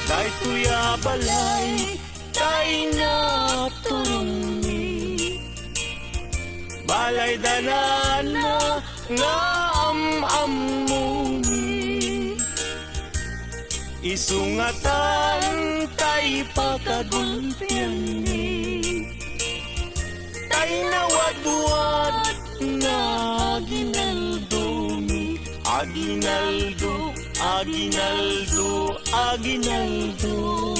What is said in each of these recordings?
Day tuya balay, day na turumi. Balay danana nga am-amumi. Isungatan tay pakagulpian ni. Tay nawadwad na ginaldumi. Aginaldo, aginaldo, aginaldo.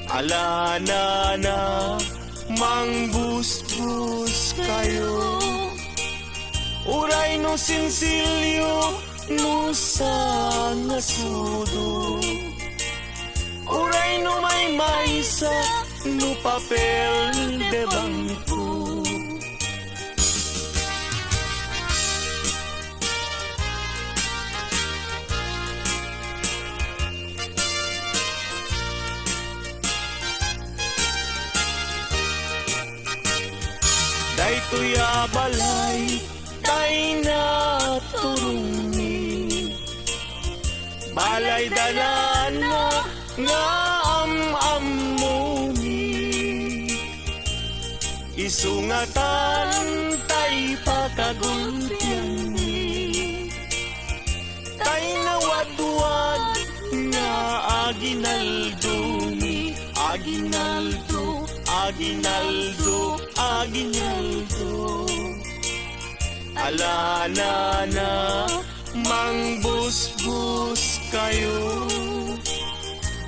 Alana na mangbus-bus kayo. Uray no sinsilyo no sa ngasudo. Uray no may maysa no papel de bangko. Day tuya balay, day na turumi. Balay danana nga am-amumi. Isungatan tay pakagulpian ni. Tay nawadwad nga aginaldumi. Aginaldo, aginaldo, aginaldo. Alana na mangbus-bus kayo.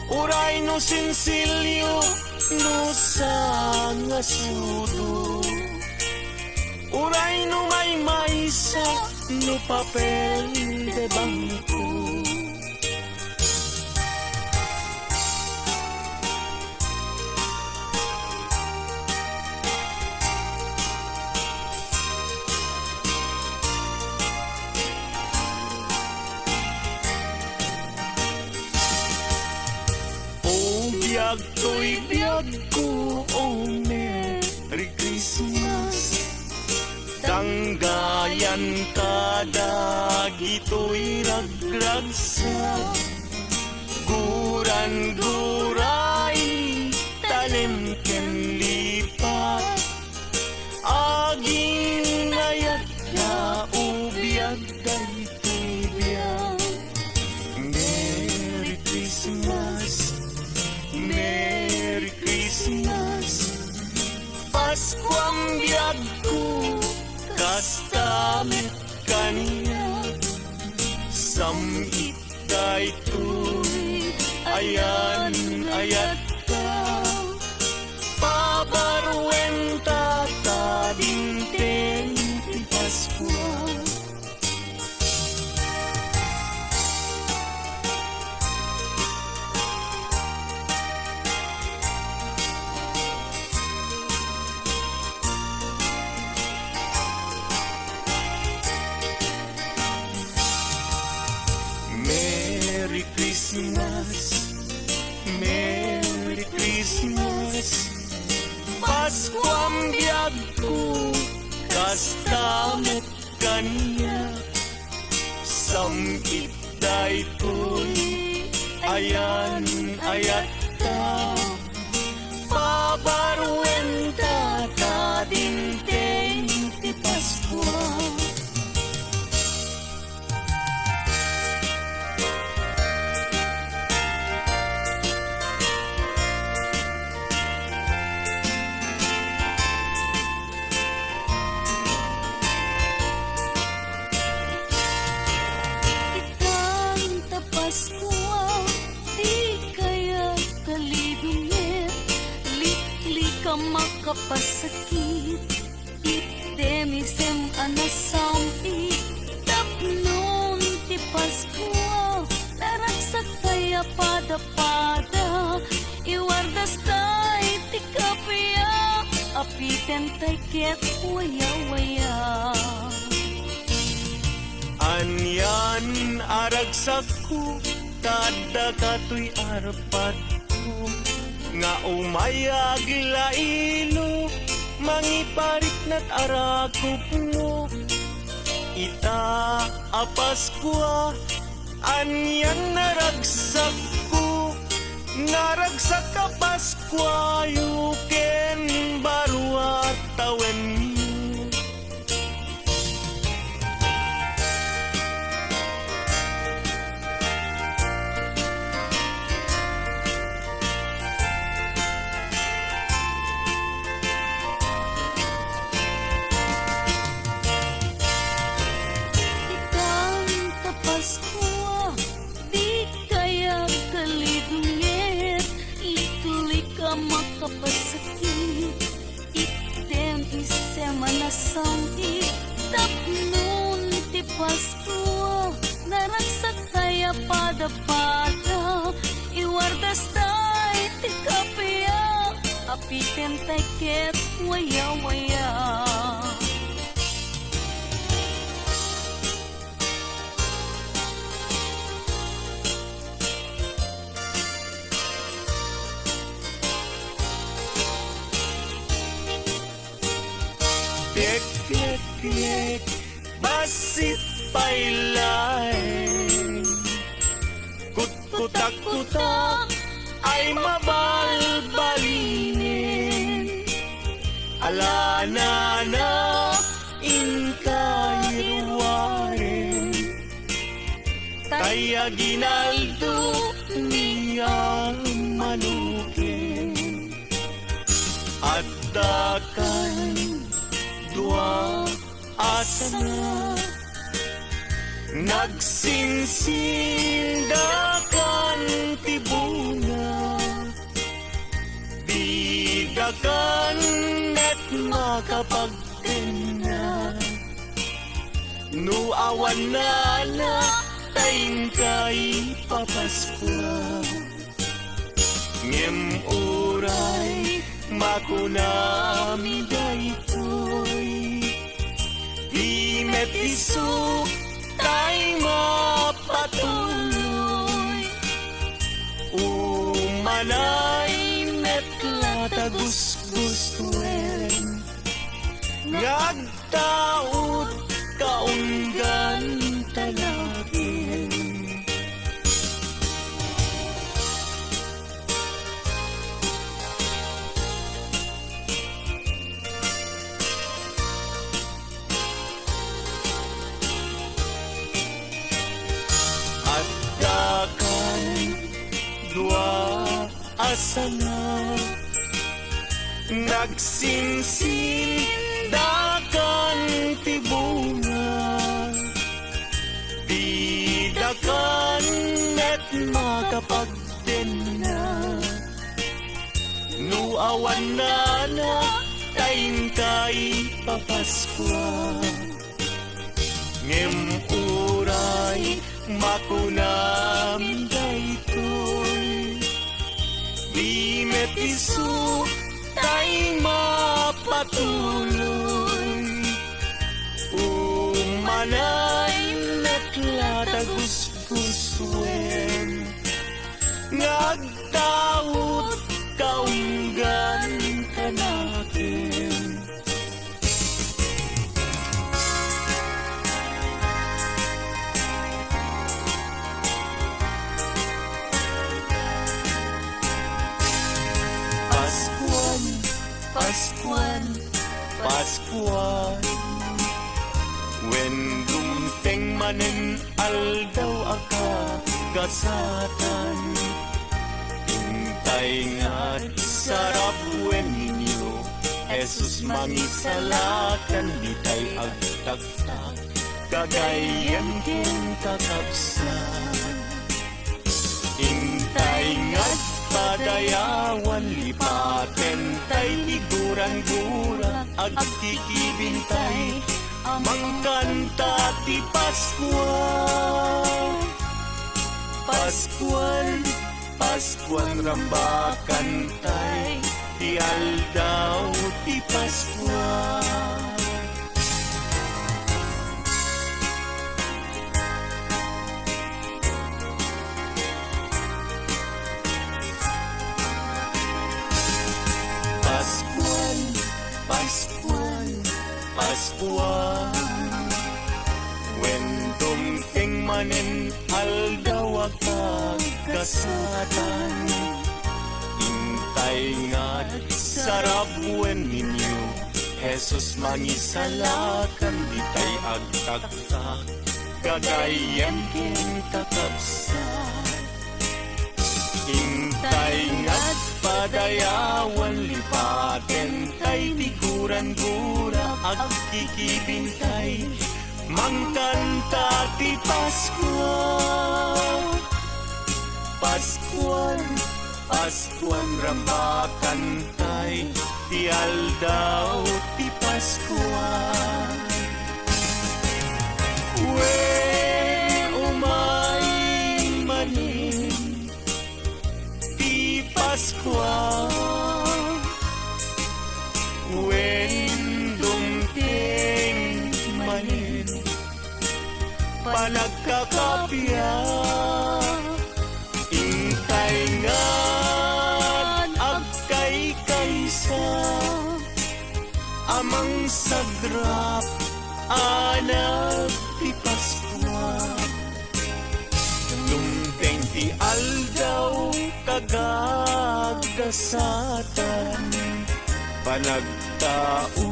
Uray no sinsilyo no sa ngasudo. Uray no may maysa no papel de bangko. Biyag to'y biyag ko, oh Merry Christmas. Tanggayan kadag ito'y ragragsa. Guran-guray, talim ken lipat. Aging nayat na ubiyag dayto'y biyag. Merry Christmas, Merry Christmas. Pasko ang biyag ko, kastamit kaniya. Samit daytoy, ayan ayat ka. Pabarwenta ta dinteng ti Pasko. Merry Christmas, Merry Christmas. Pasko ang biyag ko, kastamit kaniya. Samit daytoy, ayan ayat ka. Pabarwenta ta dinteng ti Pasko. Pasko, di kaya kalibingit. Likli ka makapasakit. Itemisem anasampi. Tapnon ti Pasko, laragsak kaya pada-pada. Iwardas tay ti kapya. Apiten tay ket waya-waya. Anyan aragsak ko, kada kato'y arpad ko. Nga umayag lailo, mangiparik na't arakop mo. Ita apas ko, anyan naragsak ko. Ngarag sa Kapaskuwa, you can barua tawen you. Ikang Kapaskuwa, di kaya kalidungit, ituloy ka makapasakit. Iten ise manasangit, tapnon ti Paskua, naragsak kaya pada-pada, iwardas tay ti kapya, apiten tay ket waya-waya. Piek, piek, piek, basit pailay. Kutak-kutak ay mabalbalinin. Ala na inkayruwarin. Kaya ginaldo niya manukin. At dakan dua asana nagsinsindakan ti bunga bidakan net makapagtena nuawan na tayong kay Papaskwa ngem uray makunami daytoy imet isu tay mapatuloy umanay met latagusgustuen ngagtaot kaunggan talakin. Dua asana nagsinsindakan ti bunga bidakan net makapagtena nuawan na tayong kay Papaskwa ngem uray makunam daytoy di met isu tay mapatuloy umanay met latagusgusuen ngagtaot kaunggan kanakin. Paskuan when dumteng manen aldaw aka gasatan intay ngat sarap when ninyo Jesus mangisalakan ditay agtaktak kagayan ken kakapsan intay ngat padayawan lipaten tay tiguran-guran agtikibintay mangkanta ti Paskuan rambakan tay ti aldaw ti Paskuan. Paskuan when dumting manen aldaw agtag kasatan. Intay nga sarabwen ninyo, Jesus mangisalakan, di tay agtaktak, gagayen kinta kapsat. Intay nga't padayawan, lipaten tay tiguran gura, agkikibintay, mangkanta ti Paskwa. Paskuan, Paskuan rambakan tay, ti aldaw ti Paskuan. Umay manin ti Paskuan, dumting manin panagkakapya. Intay ngan agkay kaysa amang sagrap anak ti Paskwa. Dumteng ti aldaw kagagasatan, panagtao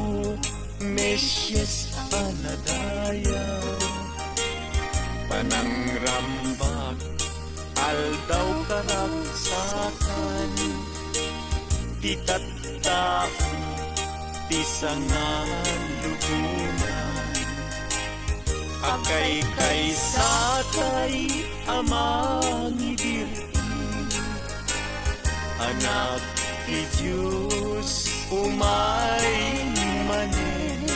Mesyes anadayaw, panangrambak aldaw karagsakan, ti tattao ti sangan lubunan, akay kaysatay amang ibirtin, anak ti Diyos umay manen,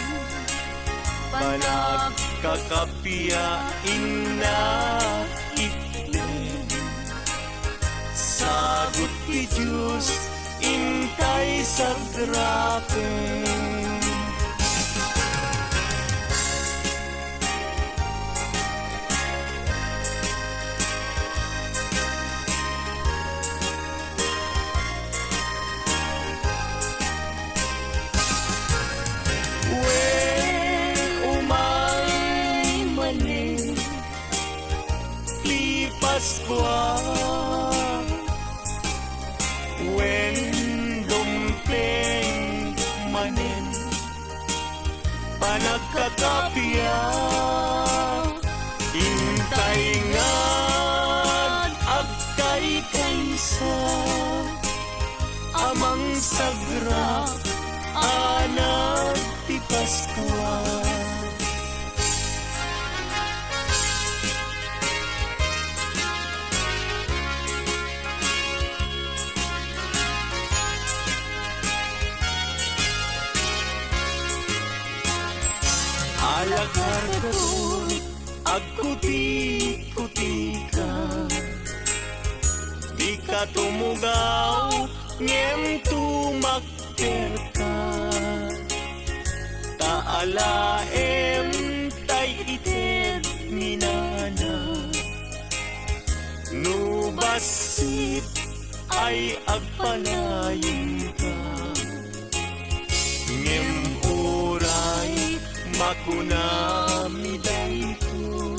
panagkakapiyain na itlen. Sagot ti Diyos intay sagrapen. Paskwa, when dumpleng manin, panagkakapya, intay ngan agkay kaysa amang sagrap anak ti Paskwa. Alakar katun, agkuti-kuti ka, di ka tumugaw, ngem tumakter ka. Taalaem tay ited minana, nubasit ay agpalayin ka. Ngem uray makunami dayto,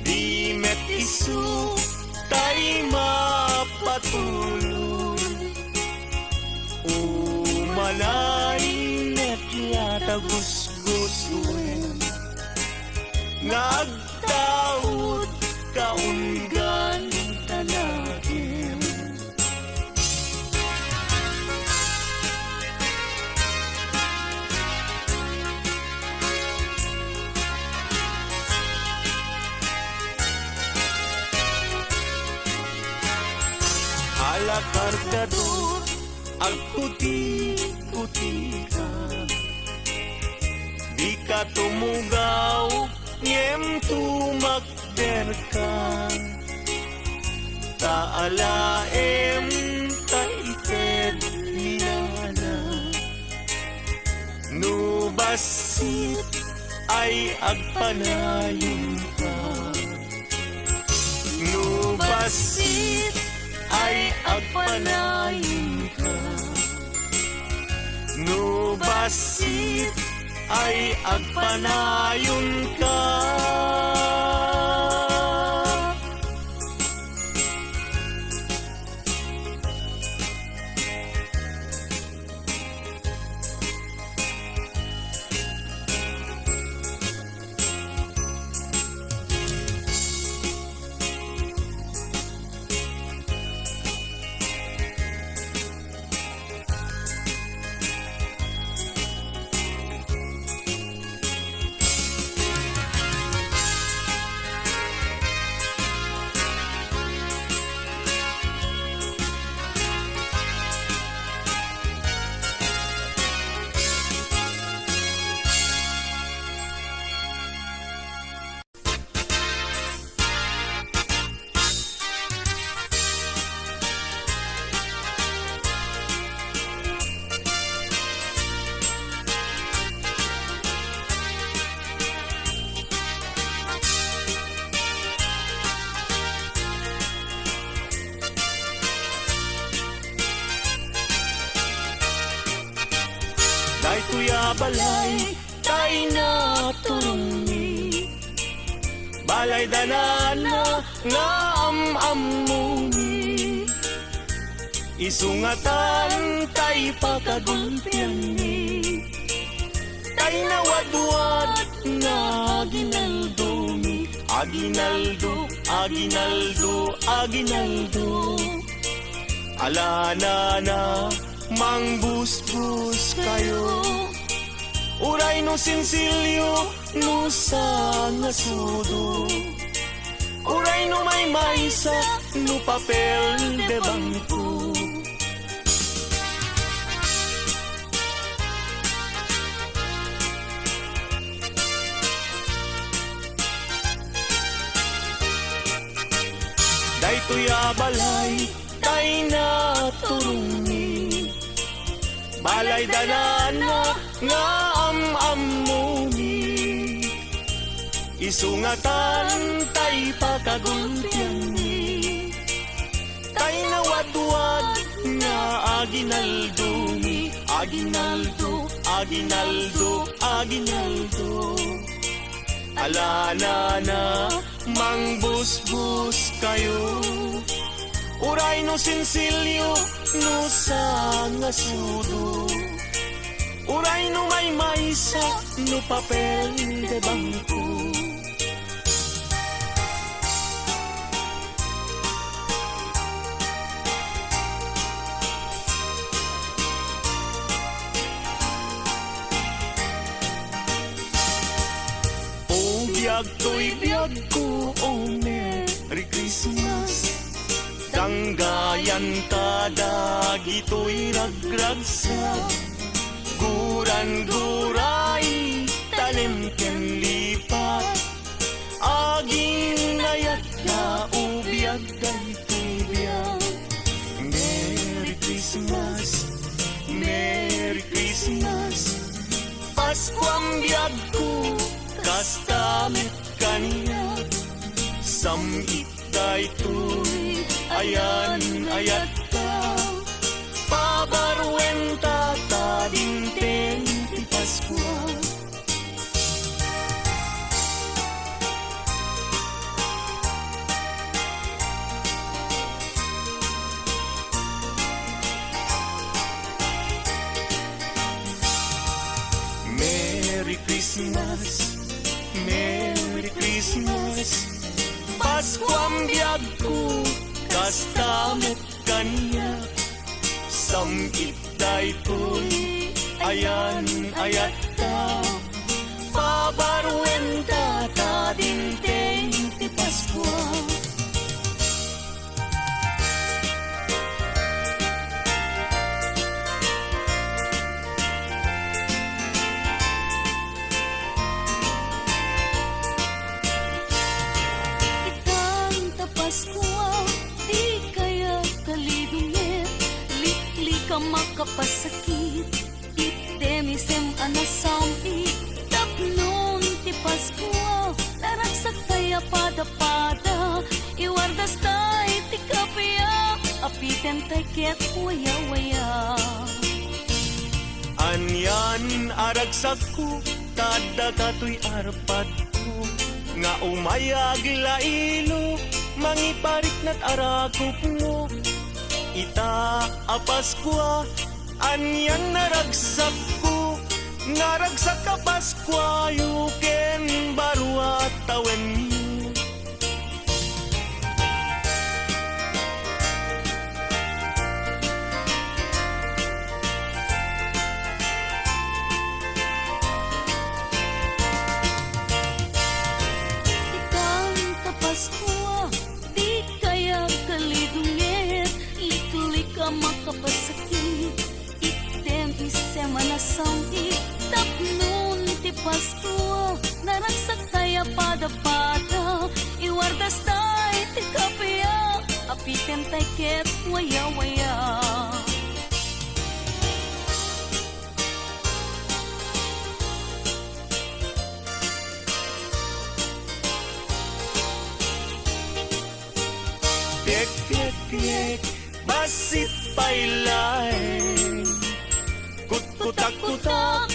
di met isu tay mapatuloy. Umalay net yata gusgusuin, ngagtaod kaunggan tanagin. Alakar katun, agkuti-kuti ka, di ka tumugaw, ngem tumakder ka. Taalaem taited minana, nubasit ay agpanayon ka. Nubasit ay agpanayon ka. Nubasit ay agpanayon ka. balay tay na turungi balay danana nga amamuni isungatan tay pagagulpian ni tay nawadwad nga aginaldumi aginaldo aginaldo aginaldo alana na mangbusbus kayo uray no sinsilyo no sa ngasudo uray no may maysa no papel de bangko daytoy balay tay na turungi balay danana nga amamuni isungatan tay pagagulpian ni tay nawadwad nga aginaldumi aginaldo aginaldo aginaldo alana na mangbusbus kayo uray no sinsilyo no sa ngasudo uray no may maysa no papel de bangko o biyag to'y biyag ko o Merry Christmas Danggayan kada gito'y ragragsa Guran-guray talimken lipat Aging nayat na ubiyag daytoy biyag Merry Christmas, Merry Christmas Paskuang biyag ko kastamit kaniya Samit daytoy ayan ayat ka pabarwenta ta dinteng ti Paskwa Merry Christmas Merry Christmas Paskuang biyag ko kastamit kaniya samit daytoy ayan ayat ta pabarwenta ta dinteng ti Paskwa makapasakit itemisem anasami tapnon ti Paskwa laragsak kaya pada-pada iwardas tay ti kapya apiten tay ket waya-waya anyan aragsak ko tada katoy arpad ko nga umayag lailo mangiparik nat arakop mo ita a Paskwa anyan naragsak ko naragsak ka Paskwa yuken barwa tawen mo ikang ka Paskwa di kaya kalidungit ka makapasakit item isem anasami tapnon ti Paskwa naragsak kaya pada-pada iwardas tay ti kapya apiten tay ket waya-waya Piek, piek, piek basit pailain Kut-kutak-kutak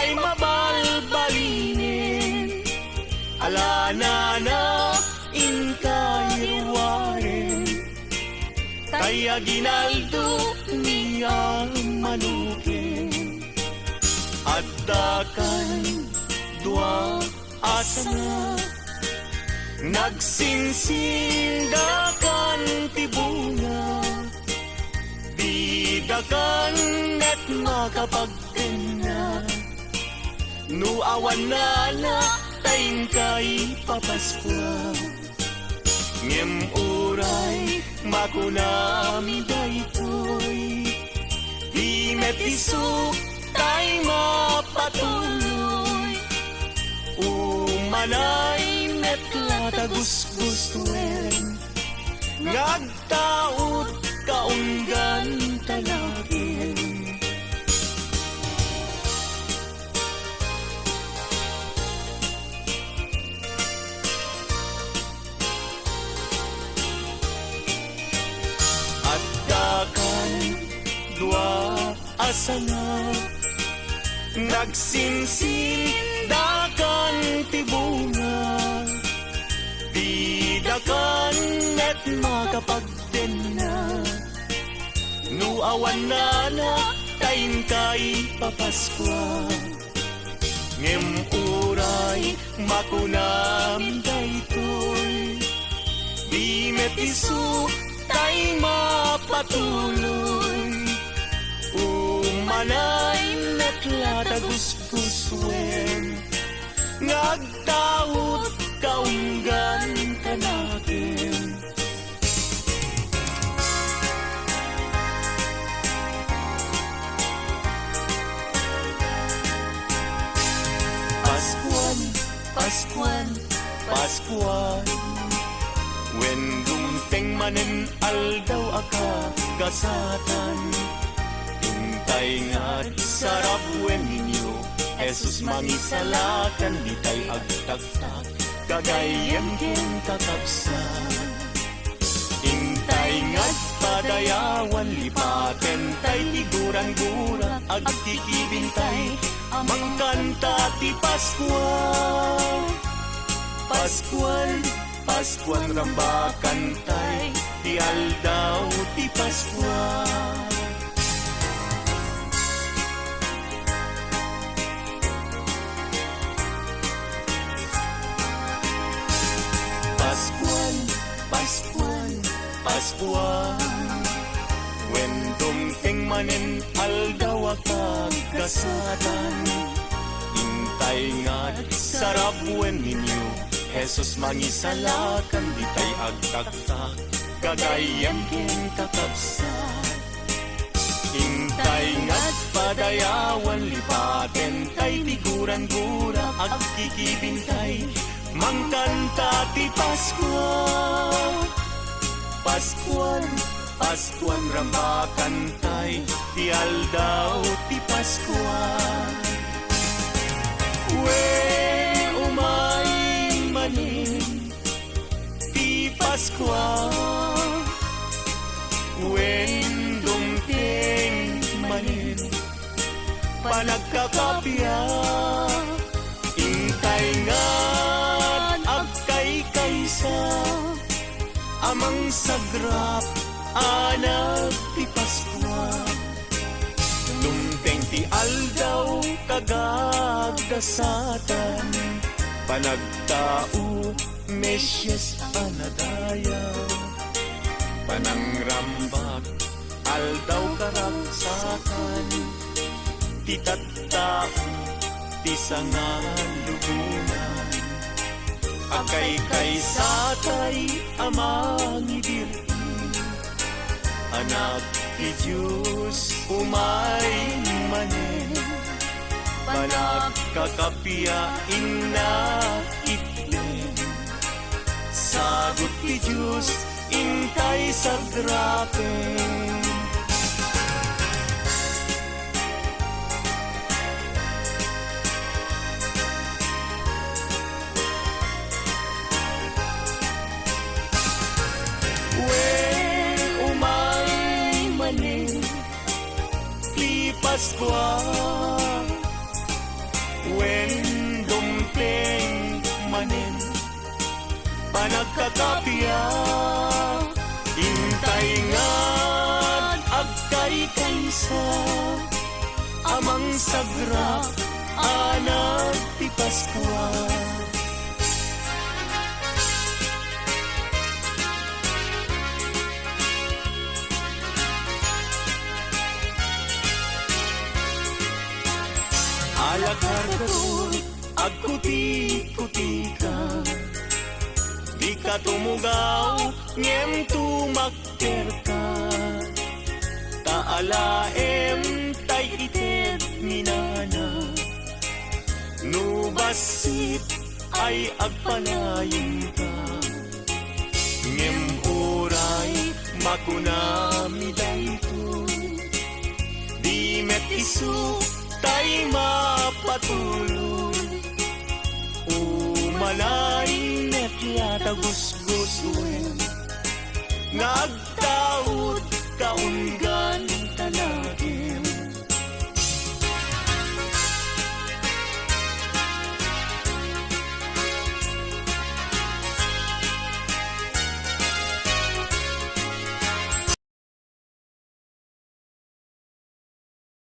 ay mabalbalinin. Alanana inkayruwarin, kaya ginaldo niya manukin. At dakan dua asana, nagsinsindakan tibunga, bidakan at makapagkena. Nuawan na taing kay papaskwa, ngem uray makunami daytoy, di metisok tay mapatuloy. Umanay metla tagus-gustuin, ngagtaot kaunggan talagin. At dakan dua asana, nagsinsindakan tibunga, bidakan at makapagdena. Nuawan na taing kay papaskwa, ngem uray makunam daytoy, di metiso tay mapatuloy. Umanay metla tagus-guswen, ngagtaot kaunggan kanakin. Paskuan, Paskuan, when dumteng manen aldaw aka gasatan, intay nga't sarap wen ninyo, Jesus mangisalakan, di tay agtaktak, kagayan ken kakapsan. Intay nga't padayawan, lipaten tay tiguran-gura, agtikibintay, amang kanta ti Paskuan. Paskuan, Paskuan rambakan tay, ti aldaw ti Paskuan. Paskuan, Paskuan, Paskuan, when dumteng manen aldaw akag kasatan, intay nga't sarap wen ninyo, Jesus mangisalakan, di tay agtaktak, kagayan ken kakabsan. Intay nga't padayawan, lipaten tay tiguran-gura, agkikibintay, mangkanta ti Paskuan. Paskuan, Paskuan rambakan tay, ti aldaw ti Paskuan. Wen umay manin ti Paskuan, wen dumteng manin panagkakapya, intay nga't agkay kaysa, amang sagrap anak ti Paskuan. Dumteng ti aldaw kagagasatan, panagtao Mesyas anadayaw, panangrambak aldaw karagsakan, ti tattao ti sangalubunan, akay kaysatay amang ibirti, anak ti Diyos umay manen, panagkakapiain na itlen, sagot ti Diyos intay sa grapen. Paskuan, kakapya. Hintay ngad agkay kaysa, amang sagra anak ti Paskwa. Alakar ko'y agkuti-kuti ka, di ka tumugaw, ngem tumakter ka. Taalaem tay ited minana, nubasit ay agpanayin ka. Ngem uray makunami dayto, di met isu tay mapatuloy. Umalay net yata gusgusuin, nagtaod kaunggan.